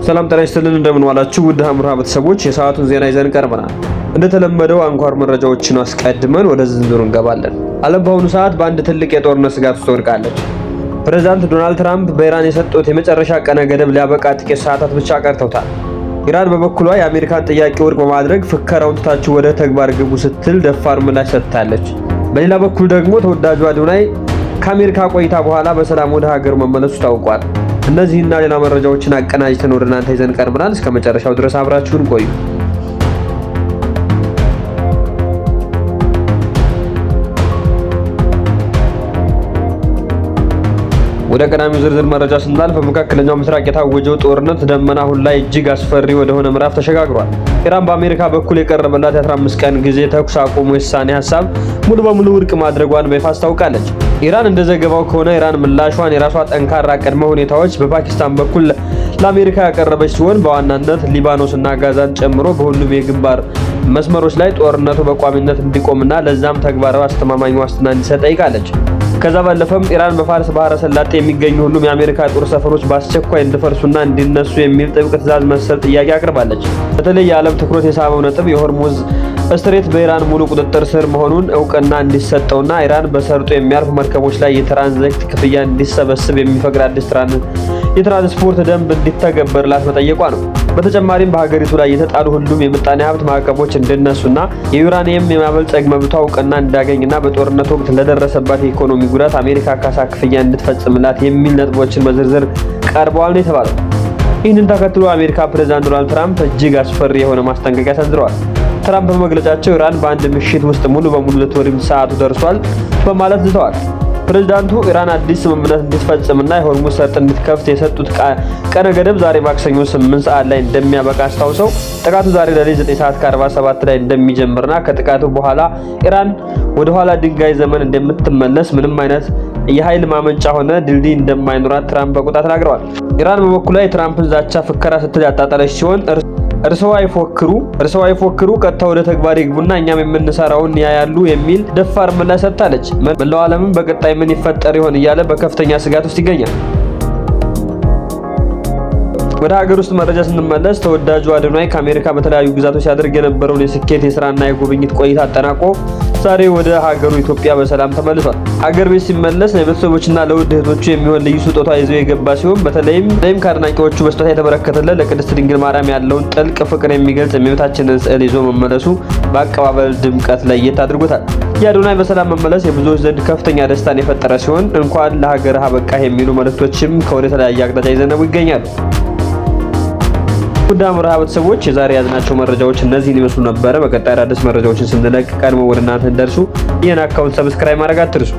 ሰላም ጤና ይስጥልን እንደምን ዋላችሁ ውድ ሐምራ ቤተሰቦች የሰዓቱን ዜና ይዘን ቀርበናል። እንደተለመደው አንኳር መረጃዎችን አስቀድመን ወደ ዝርዝሩ እንገባለን። ዓለም በአሁኑ ሰዓት በአንድ ትልቅ የጦርነት ስጋት ውስጥ ወድቃለች። ፕሬዝዳንት ዶናልድ ትራምፕ በኢራን የሰጡት የመጨረሻ ቀነ ገደብ ሊያበቃ ጥቂት ሰዓታት ብቻ ቀርተውታል። ኢራን በበኩሏ የአሜሪካን ጥያቄ ውድቅ በማድረግ ፍከራውን ትታችሁ ወደ ተግባር ግቡ ስትል ደፋር ምላሽ ሰጥታለች። በሌላ በኩል ደግሞ ተወዳጁ አዶናይ ከአሜሪካ ቆይታ በኋላ በሰላም ወደ ሀገሩ መመለሱ ታውቋል። እነዚህና ሌላ መረጃዎችን አቀናጅተን ወደ እናንተ ይዘን ቀርበናል። እስከ መጨረሻው ድረስ አብራችሁን ቆዩ። ወደ ቀዳሚው ዝርዝር መረጃ ስናልፍ በመካከለኛው ምስራቅ የታወጀው ጦርነት ደመና አሁን ላይ እጅግ አስፈሪ ወደሆነ ምዕራፍ ተሸጋግሯል። ኢራን በአሜሪካ በኩል የቀረበላት የ15 ቀን ጊዜ ተኩስ አቁም ውሳኔ ሀሳብ ሙሉ በሙሉ ውድቅ ማድረጓን በይፋ አስታውቃለች። ኢራን እንደዘገባው ከሆነ ኢራን ምላሿን የራሷ ጠንካራ ቅድመ ሁኔታዎች በፓኪስታን በኩል ለአሜሪካ ያቀረበች ሲሆን በዋናነት ሊባኖስና ጋዛን ጨምሮ በሁሉም የግንባር መስመሮች ላይ ጦርነቱ በቋሚነት እንዲቆምና ለዛም ተግባራዊ አስተማማኝ ዋስትና እንዲሰጥ ጠይቃለች። ከዛ ባለፈም ኢራን በፋርስ ባህረ ሰላጤ የሚገኙ ሁሉም የአሜሪካ ጦር ሰፈሮች በአስቸኳይ እንዲፈርሱና እንዲነሱ የሚል ጥብቅ ትዕዛዝ መሰል ጥያቄ አቅርባለች። በተለይ የዓለም ትኩረት የሳበው ነጥብ የሆርሙዝ ስትሬት በኢራን ሙሉ ቁጥጥር ስር መሆኑን እውቅና እንዲሰጠውና ኢራን በሰርጡ የሚያልፉ መርከቦች ላይ የትራንዚት ክፍያ እንዲሰበስብ የሚፈቅድ አዲስ የትራንስፖርት ደንብ እንዲተገበርላት መጠየቋ ነው። በተጨማሪም በሀገሪቱ ላይ የተጣሉ ሁሉም የምጣኔ ሀብት ማዕቀቦች እንዲነሱና የዩራኒየም የማበልጸግ መብቷ እውቅና እንዲያገኝና በጦርነት ወቅት ለደረሰባት የኢኮኖሚ ጉዳት አሜሪካ ካሳ ክፍያ እንድትፈጽምላት የሚል ነጥቦችን በዝርዝር ቀርበዋል ነው የተባለው። ይህንን ተከትሎ አሜሪካ ፕሬዝዳንት ዶናልድ ትራምፕ እጅግ አስፈሪ የሆነ ማስጠንቀቂያ ሰንዝረዋል። ትራምፕ በመግለጫቸው ኢራን በአንድ ምሽት ውስጥ ሙሉ በሙሉ ልትወድም ሰዓቱ ደርሷል በማለት ዝተዋል። ፕሬዝዳንቱ ኢራን አዲስ ስምምነት እንድትፈጽምና የሆርሙዝ ሰርጥ እንድትከፍት የሰጡት ቀነ ገደብ ዛሬ ማክሰኞ 8 ሰዓት ላይ እንደሚያበቃ አስታውሰው ጥቃቱ ዛሬ ሌሊት 9 ሰዓት ከ47 ላይ እንደሚጀምርና ከጥቃቱ በኋላ ኢራን ወደ ኋላ ድንጋይ ዘመን እንደምትመለስ ምንም አይነት የኃይል ማመንጫ ሆነ ድልድይ እንደማይኖራት ትራምፕ በቁጣ ተናግረዋል። ኢራን በበኩሏ የትራምፕን ዛቻ ፍከራ ስትል ያጣጣለች ሲሆን እርስዎ አይፎክሩ ቀጥታ ወደ ተግባር ይግቡና እኛም የምንሰራውን ያያሉ የሚል ደፋር ምላሽ ሰጥታለች። መላው ዓለምም በቀጣይ ምን ይፈጠር ይሆን እያለ በከፍተኛ ስጋት ውስጥ ይገኛል። ወደ ሀገር ውስጥ መረጃ ስንመለስ ተወዳጁ አዶናይ ከአሜሪካ በተለያዩ ግዛቶች ሲያደርግ የነበረውን የስኬት የስራና የጉብኝት ቆይታ አጠናቆ ዛሬ ወደ ሀገሩ ኢትዮጵያ በሰላም ተመልሷል። ሀገር ቤት ሲመለስ ለቤተሰቦችና ለውድ እህቶቹ የሚሆን ልዩ ስጦታ ይዞ የገባ ሲሆን በተለይም ከአድናቂዎቹ በስጦታ የተበረከተለት ለቅድስት ድንግል ማርያም ያለውን ጥልቅ ፍቅር የሚገልጽ የእመቤታችንን ስዕል ይዞ መመለሱ በአቀባበል ድምቀት ለየት አድርጎታል። የአዶናይ በሰላም መመለስ የብዙዎች ዘንድ ከፍተኛ ደስታን የፈጠረ ሲሆን እንኳን ለሀገርህ አበቃህ የሚሉ መልእክቶችም ከወደ ተለያየ አቅጣጫ ይዘነቡ ይገኛሉ። ውድ ሐምራ ቤተሰቦች የዛሬ ያዝናቸው መረጃዎች እነዚህን ይመስሉ ነበር። በቀጣይ አዳዲስ መረጃዎችን ስንለቅ ቀድሞ ወደ እናንተ እንደርሱ ይህን አካውንት ሰብስክራይብ ማድረግ አትርሱ።